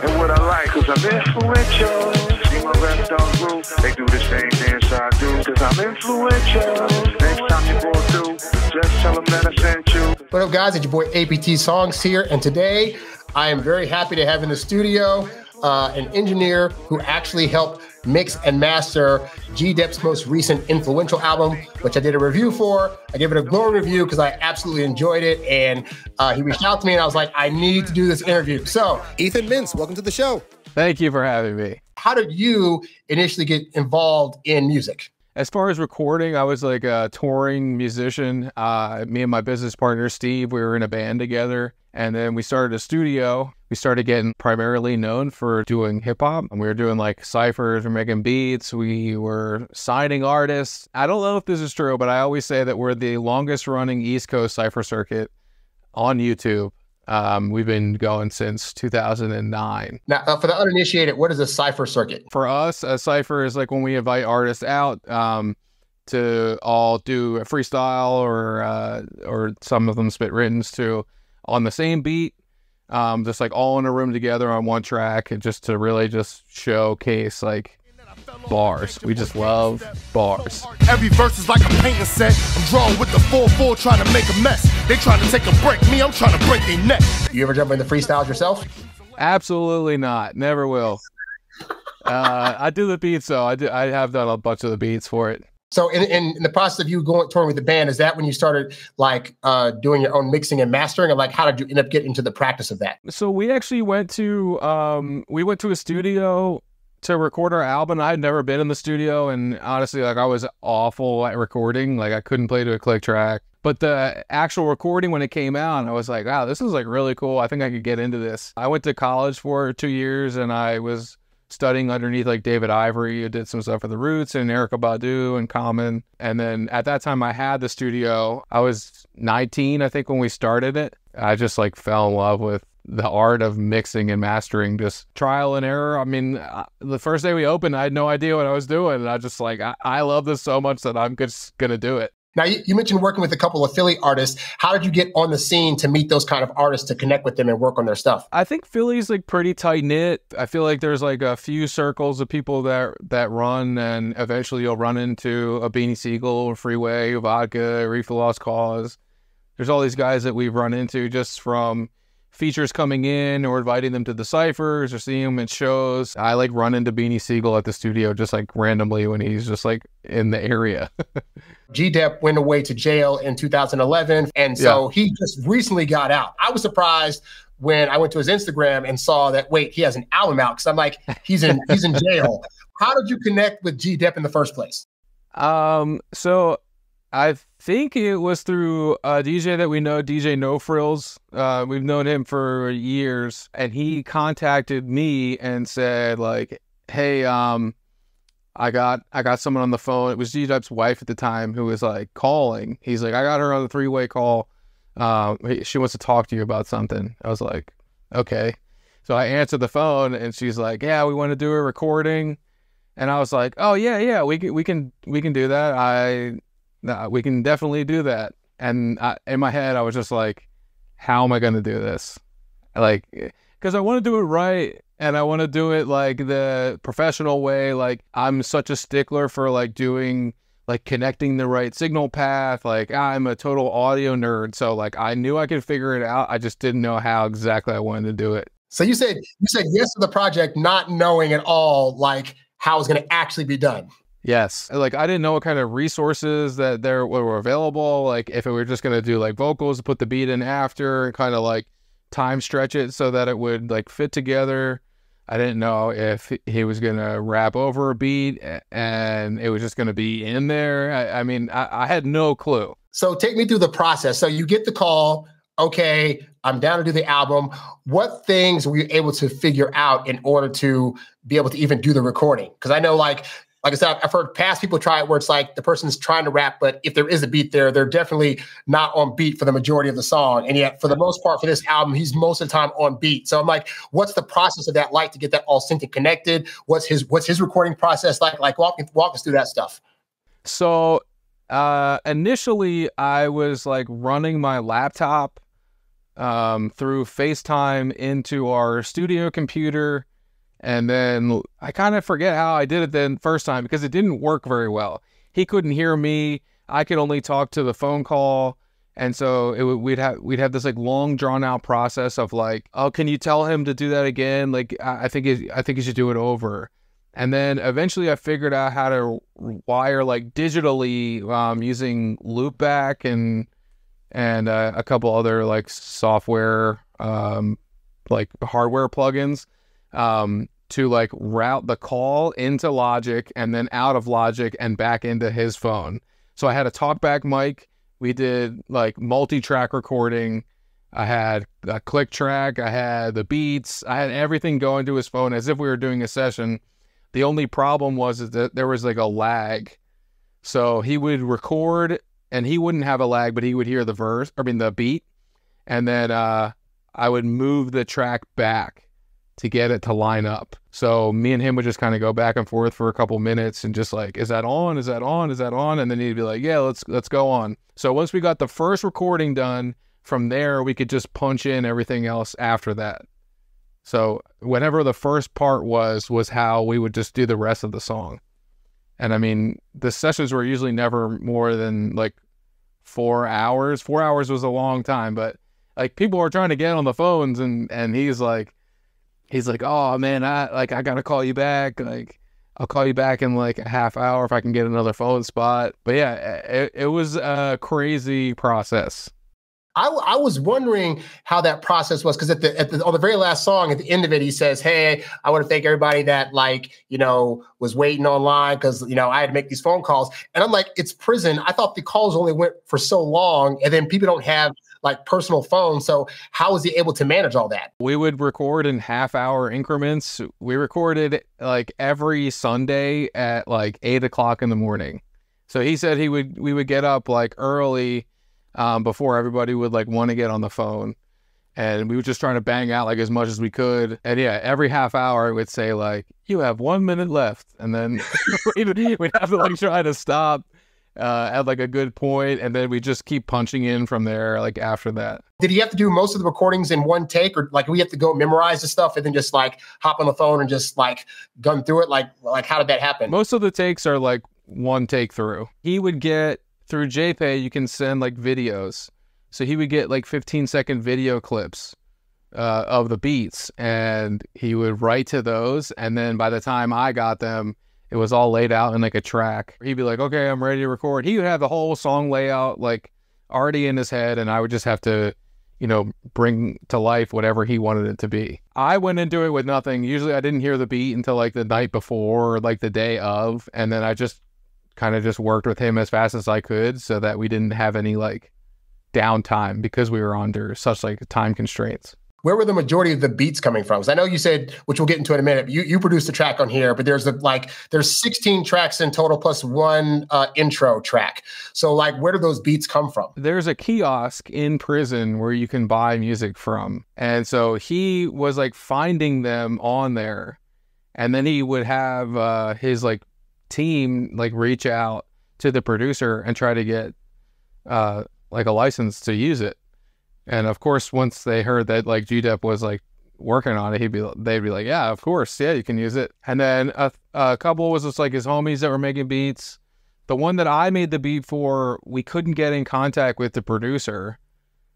and what I like, cause I'm influential. See my rap dog group, they do the same dance I do, cause I'm influential. Next time you go through, just tell them that I sent you. What up, guys? It's your boy APT Songs here, and today I am very happy to have in the studio an engineer who actually helped mix and master G-Dep's most recent influential album, which I did a review for. I gave it a glowing review because I absolutely enjoyed it, and he reached out to me and I was like, I need to do this interview. So, Ethan Mintz, welcome to the show. Thank you for having me. How did you initially get involved in music? As far as recording, I was like a touring musician. Me and my business partner, Steve, we were in a band together. And then we started a studio. We started getting primarily known for doing hip hop. And we were doing like ciphers, we're making beats, we were signing artists. I don't know if this is true, but I always say that we're the longest running East Coast cipher circuit on YouTube. We've been going since 2009. Now, for the uninitiated, what is a cipher circuit? For us, a cipher is like when we invite artists out to all do a freestyle or some of them spit writtens to on the same beat, just like all in a room together on one track, and just to really just showcase like bars. We just love bars. Every verse is like a painting set. I'm drawing with the 4-4 trying to make a mess. They trying to take a break. Me, I'm trying to break their neck. You ever jump into freestyles yourself? Absolutely not. Never will. I do the beats though. I have done a bunch of the beats for it. So in the process of you touring with the band, is that when you started like doing your own mixing and mastering, and like how did you end up getting into the practice of that? So we actually went to a studio to record our album. I had never been in the studio, and honestly, like I was awful at recording. Like I couldn't play to a click track. But the actual recording, when it came out, I was like, wow, this is like really cool. I think I could get into this. I went to college for 2 years, and I was studying underneath like David Ivory, who did some stuff for The Roots, and Erykah Badu and Common. And then at that time I had the studio. I was 19, I think, when we started it. I just like fell in love with the art of mixing and mastering, just trial and error. I mean, the first day we opened, I had no idea what I was doing. And I just like, I love this so much that I'm just going to do it. Now, you mentioned working with a couple of Philly artists. How did you get on the scene to meet those kind of artists, to connect with them and work on their stuff? I think Philly's like pretty tight knit. I feel like there's like a few circles of people that run, and eventually you'll run into a Beanie Siegel, Freeway, Vodka, Reefer Lost Cause. There's all these guys that we've run into just from features coming in or inviting them to the ciphers or seeing them at shows. I like run into Beanie Siegel at the studio just like randomly when he's just like in the area. G-Dep went away to jail in 2011, and so he just recently got out. I was surprised when I went to his Instagram and saw that, wait, he has an album out, because I'm like, he's in jail. How did you connect with G-Dep in the first place? So I think it was through a DJ that we know, DJ No Frills. We've known him for years, and he contacted me and said like, hey, I got someone on the phone. It was G-Dep's wife at the time who was like calling. He's like, I got her on the three-way call. She wants to talk to you about something. I was like, okay. So I answered the phone, and she's like, yeah, we want to do a recording. And I was like, oh yeah, we can do that. We can definitely do that. And in my head, I was just like, how am I going to do this? Like, because I want to do it right. And I want to do it like the professional way. Like I'm such a stickler for like doing, like connecting the right signal path. Like I'm a total audio nerd. So like I knew I could figure it out. I just didn't know how exactly I wanted to do it. So you said yes to the project, not knowing at all like how it's going to actually be done. Yes. Like I didn't know what kind of resources that were available. Like if we were just going to do like vocals, put the beat in after, and kind of like time stretch it so that it would like fit together. I didn't know if he was going to rap over a beat and it was just going to be in there. I mean, I had no clue. So take me through the process. So you get the call, okay, I'm down to do the album. What things were you able to figure out in order to be able to even do the recording? Because I know like I said, I've heard past people try it where it's like the person's trying to rap, but if there is a beat there, they're definitely not on beat for the majority of the song. And yet, for the most part, for this album, he's most of the time on beat. So I'm like, what's the process of that like to get that all synced and connected? What's his recording process like? Like walk us through that stuff. So initially, I was like running my laptop through FaceTime into our studio computer. And then I kind of forget how I did it then first time because it didn't work very well. He couldn't hear me. I could only talk to the phone call. And so we'd have this like long drawn out process of like, oh, can you tell him to do that again? Like, I think you should do it over. And then eventually I figured out how to wire like digitally using loopback and a couple other like software, like hardware plugins, to like route the call into Logic and then out of Logic and back into his phone. So I had a talkback mic. We did like multi-track recording. I had a click track. I had the beats. I had everything going to his phone as if we were doing a session. The only problem was that there was like a lag. So he would record and he wouldn't have a lag, but he would hear the beat. And then I would move the track back to get it to line up. So me and him would just kind of go back and forth for a couple minutes and just like, is that on? Is that on? Is that on? And then he'd be like, yeah, let's go on. So once we got the first recording done, from there, we could just punch in everything else after that. So whatever the first part was how we would just do the rest of the song. And I mean, the sessions were usually never more than like 4 hours. 4 hours was a long time, but like people were trying to get on the phones and he's like, oh man, I gotta call you back. Like, I'll call you back in like a half hour if I can get another phone spot. But yeah, it was a crazy process. I was wondering how that process was, because on the very last song, at the end of it, he says, "Hey, I want to thank everybody that was waiting online because I had to make these phone calls." And I'm like, it's prison. I thought the calls only went for so long, and then people don't have like personal phones. So how was he able to manage all that? We would record in half-hour increments. We recorded like every Sunday at like 8 o'clock in the morning. So he said we would get up like early. Before everybody would like want to get on the phone, and we were just trying to bang out like as much as we could. And yeah, every half hour it would say like, you have 1 minute left, and then we'd have to like try to stop at like a good point, and then we just keep punching in from there like after that. Did he have to do most of the recordings in one take, or like we have to go memorize the stuff and then just like hop on the phone and just like gun through it? Like how did that happen? Most of the takes are like one take through. He would get through JPay, you can send like videos. So he would get like 15-second video clips of the beats, and he would write to those. And then by the time I got them, it was all laid out in like a track. He'd be like, okay, I'm ready to record. He would have the whole song layout like already in his head, and I would just have to, bring to life whatever he wanted it to be. I went into it with nothing. Usually I didn't hear the beat until like the night before or like the day of, and then I just kind of just worked with him as fast as I could so that we didn't have any like downtime because we were under such like time constraints. Where were the majority of the beats coming from? Because I know you said, which we'll get into in a minute, you produced a track on here, but there's 16 tracks in total plus one intro track. So like, where do those beats come from? There's a kiosk in prison where you can buy music from. And so he was like finding them on there. And then he would have his like team like reach out to the producer and try to get like a license to use it. And of course, once they heard that like GDEP was like working on it, they'd be like, yeah, of course, yeah, you can use it. And then a couple was just like his homies that were making beats. The one that I made the beat for, we couldn't get in contact with the producer,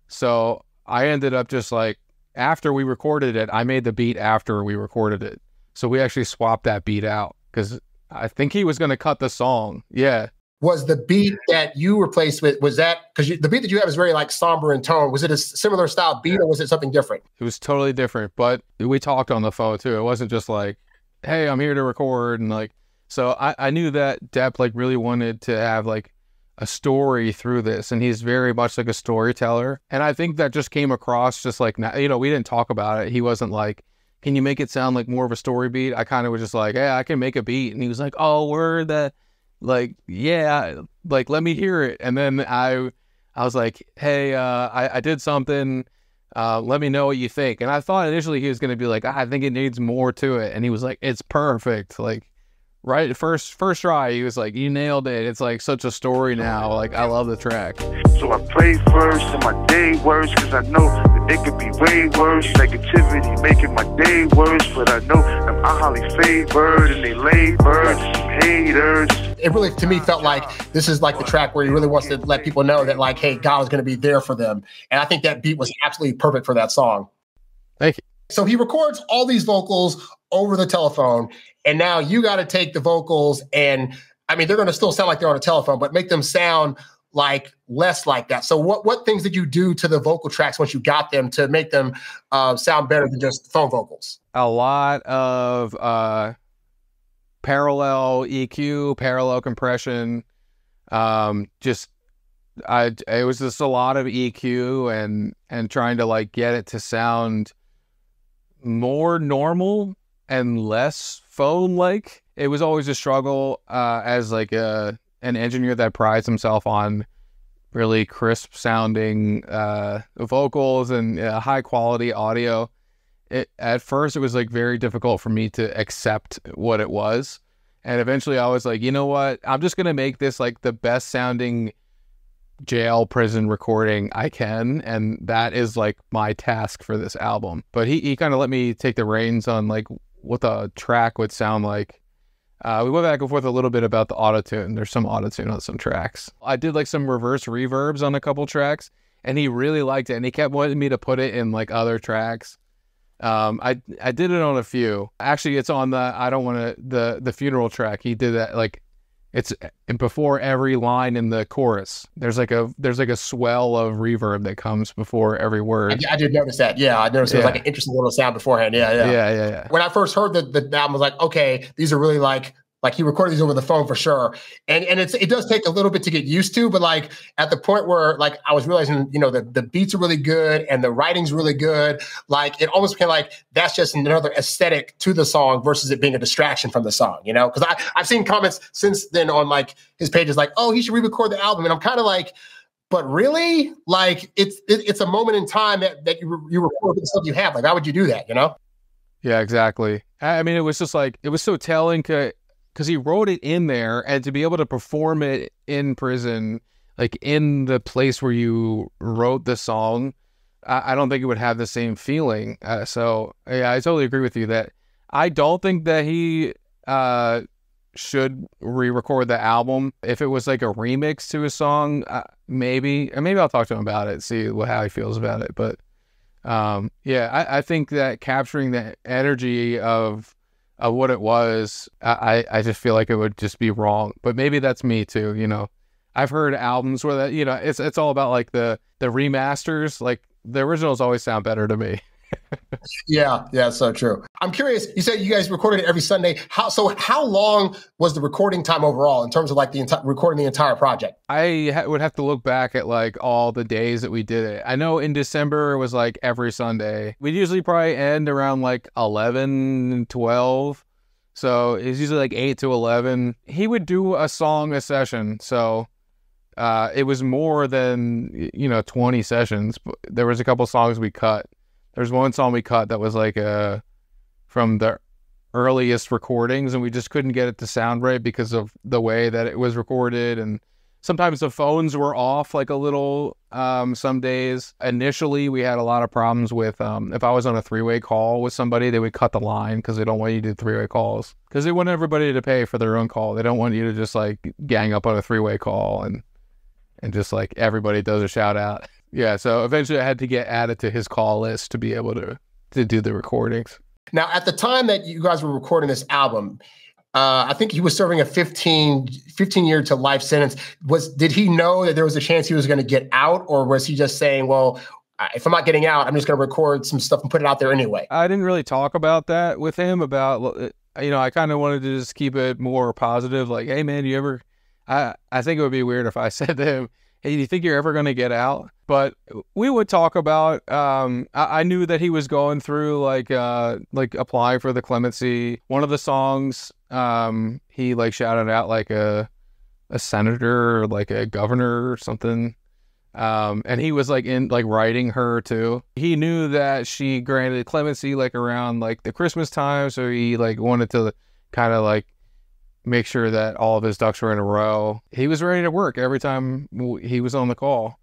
so I ended up just like, after we recorded it, I made the beat after we recorded it. So we actually swapped that beat out because I think he was going to cut the song. Yeah. Was the beat that you replaced with, was that, because the beat that you have is very like somber in tone, was it a similar style beat or was it something different? It was totally different, but we talked on the phone too. It wasn't just like, hey, I'm here to record. And like, so I knew that Depp like really wanted to have like a story through this. And he's very much like a storyteller. And I think that just came across just like, we didn't talk about it. He wasn't like, can you make it sound like more of a story beat? I kind of was just like, hey, I can make a beat. And he was like, oh, word that, like, yeah, like, let me hear it. And then I was like, hey, I did something. Let me know what you think. And I thought initially he was going to be like, I think it needs more to it. And he was like, it's perfect. Like, right, first try, he was like, you nailed it. It's like such a story now. Like, I love the track. So I pray first and my day worse, because I know the It could be way worse. Negativity making my day worse, but I know I'm highly favored and they labored. Haters. It really, to me, felt like this is like the track where he really wants to let people know that, like, hey, God is going to be there for them. And I think that beat was absolutely perfect for that song. Thank you. So he records all these vocals over the telephone, and now you got to take the vocals and, I mean, they're going to still sound like they're on a telephone, but make them sound like less like that. So what things did you do to the vocal tracks once you got them to make them sound better than just phone vocals? A lot of parallel EQ, parallel compression. It was just a lot of EQ and trying to like get it to sound more normal and less phone-like. It was always a struggle as like an engineer that prides himself on really crisp sounding vocals and high quality audio. At first it was like very difficult for me to accept what it was, and eventually I was like, you know what, I'm just gonna make this like the best sounding jail prison recording I can, and that is like my task for this album. But he kind of let me take the reins on like what the track would sound like. We went back and forth a little bit about the auto-tune. There's some auto-tune on some tracks. I did like some reverse reverbs on a couple tracks, and he really liked it, and he kept wanting me to put it in like other tracks. I did it on a few. Actually, it's on the funeral track. He did that, like, it's before every line in the chorus. There's like a swell of reverb that comes before every word. I did notice that. Yeah, I noticed it was like an interesting little sound beforehand. Yeah. When I first heard the album, I was like, okay, these are really like he recorded these over the phone for sure. And it does take a little bit to get used to, but like at the point where like I was realizing, you know, the beats are really good and the writing's really good. Like it almost became like that's just another aesthetic to the song versus it being a distraction from the song, you know? Because I've seen comments since then on like his pages like, oh, he should re-record the album. And I'm kind of like, but really? Like it's a moment in time that you record the stuff you have. Like, how would you do that, you know? Yeah, exactly. I mean, it was just like, it was so telling because he wrote it in there, and to be able to perform it in prison, like in the place where you wrote the song, I don't think it would have the same feeling. So yeah, I totally agree with you that I don't think that he should re-record the album. If it was like a remix to a song, maybe I'll talk to him about it, see how he feels about it. But yeah, I think that capturing the energy of what it was, I just feel like it would just be wrong. But maybe that's me too, you know. I've heard albums where that, you know, it's all about like the remasters. Like the originals always sound better to me. Yeah, so true. I'm curious, you said you guys recorded it every Sunday. How long was the recording time overall in terms of like recording the entire project? I would have to look back at like all the days that we did it. I know in December it was like every Sunday. We'd usually probably end around like 11, 12. So it's usually like 8 to 11. He would do a song a session. So it was more than, you know, 20 sessions. But there was a couple songs we cut. There's one song we cut that was like from the earliest recordings, and we just couldn't get it to sound right because of the way that it was recorded. And sometimes the phones were off like a little some days. Initially, we had a lot of problems with if I was on a three-way call with somebody, they would cut the line because they don't want you to do three-way calls. Because they want everybody to pay for their own call. They don't want you to just like gang up on a three-way call and just like everybody does a shout out. Yeah, so eventually I had to get added to his call list to be able to do the recordings. Now, at the time that you guys were recording this album, I think he was serving a 15-year to life sentence. Did he know that there was a chance he was going to get out, or was he just saying, well, if I'm not getting out, I'm just going to record some stuff and put it out there anyway? I didn't really talk about that with him about, you know, I kind of wanted to just keep it more positive. Like, hey, man, I think it would be weird if I said to him, hey, do you think you're ever going to get out? But we would talk about, I knew that he was going through like applying for the clemency. One of the songs, he like shouted out like a senator or like a governor or something. And he was like writing her too. He knew that she granted clemency like around like the Christmas time. So he like wanted to kind of like make sure that all of his ducks were in a row. He was ready to work every time he was on the call.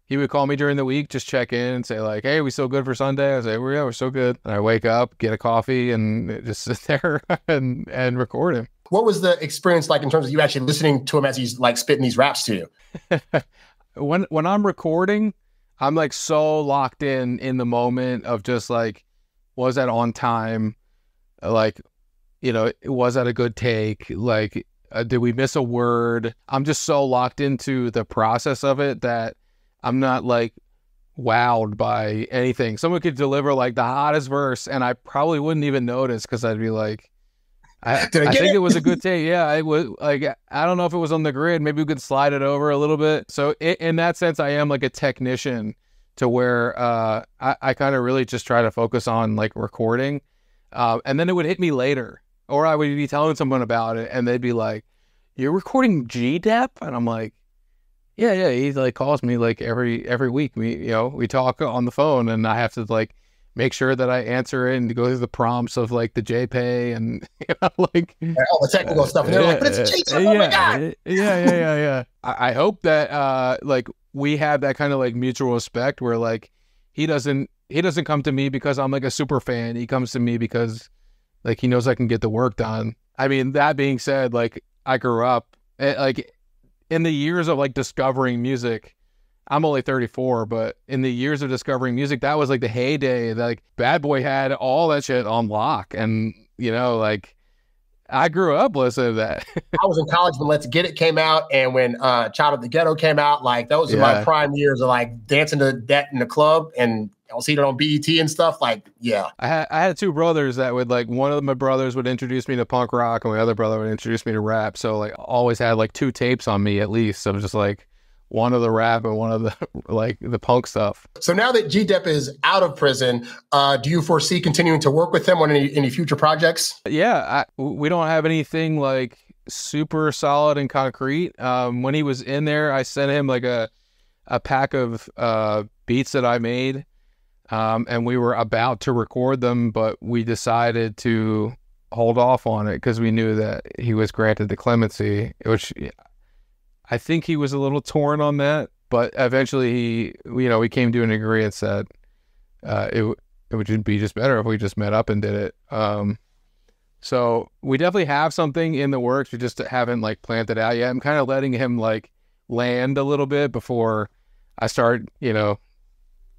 he would call me during the week, just check in and say like, "Hey, we still good for Sunday?" I say, "Well, yeah, we're still good." And I wake up, get a coffee, and just sit there and record him. What was the experience like in terms of you actually listening to him as he's like spitting these raps to you? When I'm recording, I'm like so locked in the moment of just like, was that on time? Like, was that a good take? Like, did we miss a word? I'm just so locked into the process of it that I'm not like wowed by anything. Someone could deliver like the hottest verse and I probably wouldn't even notice because I'd be like, I think it was a good take. Yeah, it was like, I don't know if it was on the grid. Maybe we could slide it over a little bit. So in that sense, I am like a technician to where I kind of really just try to focus on like recording. And then it would hit me later. Or I would be telling someone about it and they'd be like, "You're recording G-Dep?" And I'm like, yeah. He like calls me like every week. We talk on the phone and I have to like make sure that I answer it and go through the prompts of like the JPay and like all the technical stuff. And they're like, "But it's Jason, oh my God." Yeah. I hope that like we have that kind of like mutual respect where like he doesn't come to me because I'm like a super fan. He comes to me because like he knows I can get the work done. I mean, that being said, like I grew up like in the years of like discovering music. I'm only 34, but in the years of discovering music, that was like the heyday. Like Bad Boy had all that shit on lock. And, like I grew up listening to that. I was in college when Let's Get It came out. And when Child of the Ghetto came out, like those are my prime years of like dancing to that in the club. And I'll see it on BET and stuff. Like, yeah. I had two brothers that would like, one of my brothers would introduce me to punk rock and my other brother would introduce me to rap. So like always had like 2 tapes on me at least. So just like, one of the rap and one of the like the punk stuff. So now that G-Dep is out of prison, do you foresee continuing to work with him on any future projects? Yeah, we don't have anything like super solid and concrete. When he was in there, I sent him like a pack of beats that I made, and we were about to record them, but we decided to hold off on it because we knew that he was granted the clemency, which I think he was a little torn on that, but eventually we came to an agreement that it would be just better if we just met up and did it. So we definitely have something in the works. We just haven't like planned it out yet. I'm kind of letting him like land a little bit before I start,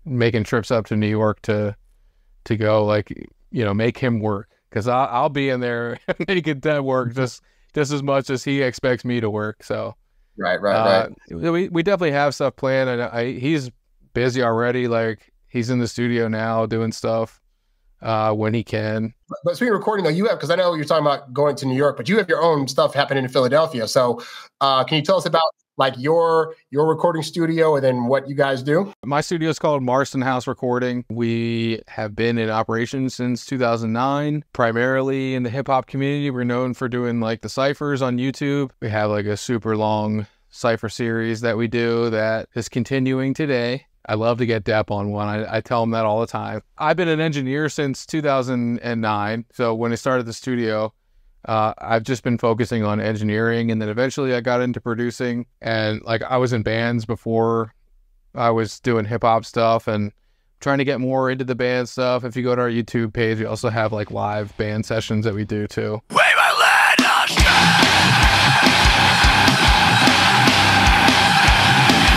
making trips up to New York to go like, make him work. Cause I'll be in there making that work just as much as he expects me to work. So. Right. We definitely have stuff planned, and he's busy already. Like he's in the studio now doing stuff when he can. But speaking of recording, though, you have, because I know you're talking about going to New York, but you have your own stuff happening in Philadelphia. So can you tell us about like your recording studio and then what you guys do? My studio is called Marston House Recording. We have been in operation since 2009, primarily in the hip hop community. We're known for doing like the ciphers on YouTube. We have like a super long cipher series that we do that is continuing today. I love to get Depp on one. I tell him that all the time. I've been an engineer since 2009. So when I started the studio, I've just been focusing on engineering, and then eventually I got into producing, and like I was in bands before I was doing hip hop stuff and trying to get more into the band stuff. If you go to our YouTube page, we also have like live band sessions that we do too.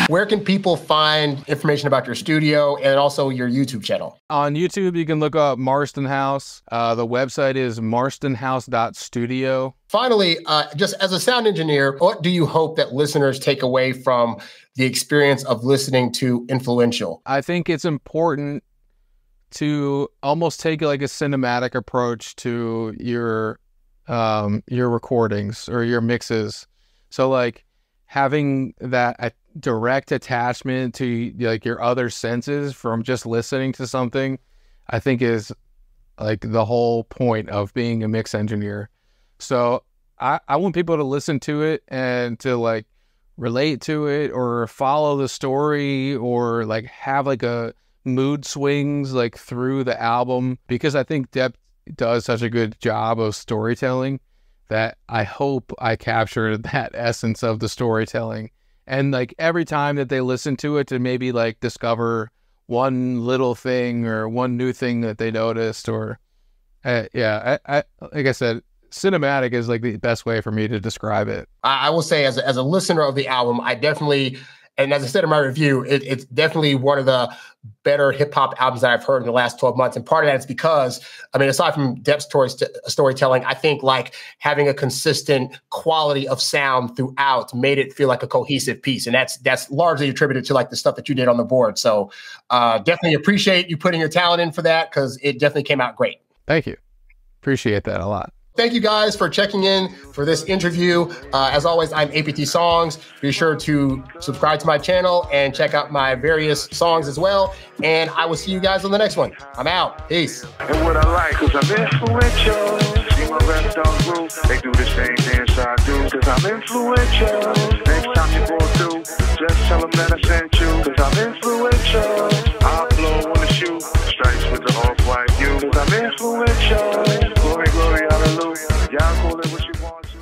Where can people find information about your studio and also your YouTube channel? On YouTube, you can look up Marston House. The website is marstonhouse.studio. Finally, just as a sound engineer, what do you hope that listeners take away from the experience of listening to Influential? I think it's important to almost take like a cinematic approach to your recordings or your mixes. So like having that direct attachment to like your other senses from just listening to something, I think is like the whole point of being a mix engineer. So I want people to listen to it and to like relate to it or follow the story or like have like a mood swings like through the album, because I think Depp does such a good job of storytelling that I hope I capture that essence of the storytelling And like every time that they listen to it to maybe like discover one little thing or one new thing that they noticed, or yeah, I like I said, cinematic is like the best way for me to describe it. I will say, as a listener of the album, I definitely, and as I said in my review, it's definitely one of the better hip hop albums that I've heard in the last 12 months. And part of that is because, I mean, aside from depth storytelling, I think like having a consistent quality of sound throughout made it feel like a cohesive piece. And that's largely attributed to like the stuff that you did on the board. So definitely appreciate you putting your talent in for that, because it definitely came out great. Thank you. Appreciate that a lot. Thank you guys for checking in for this interview. As always, I'm APT Songs. Be sure to subscribe to my channel and check out my various songs as well. And I will see you guys on the next one. I'm out. Peace. And what I like, cause I'm influential. See my rap dog group, they do the same dance I do. Cause I'm influential. Next time you go through, just tell them that I sent you. Cause I'm influential. I'll blow on the shoe, stripes with the off-white you. Cause I'm influential. Glory, glory, hallelujah. Y'all call it what you want to.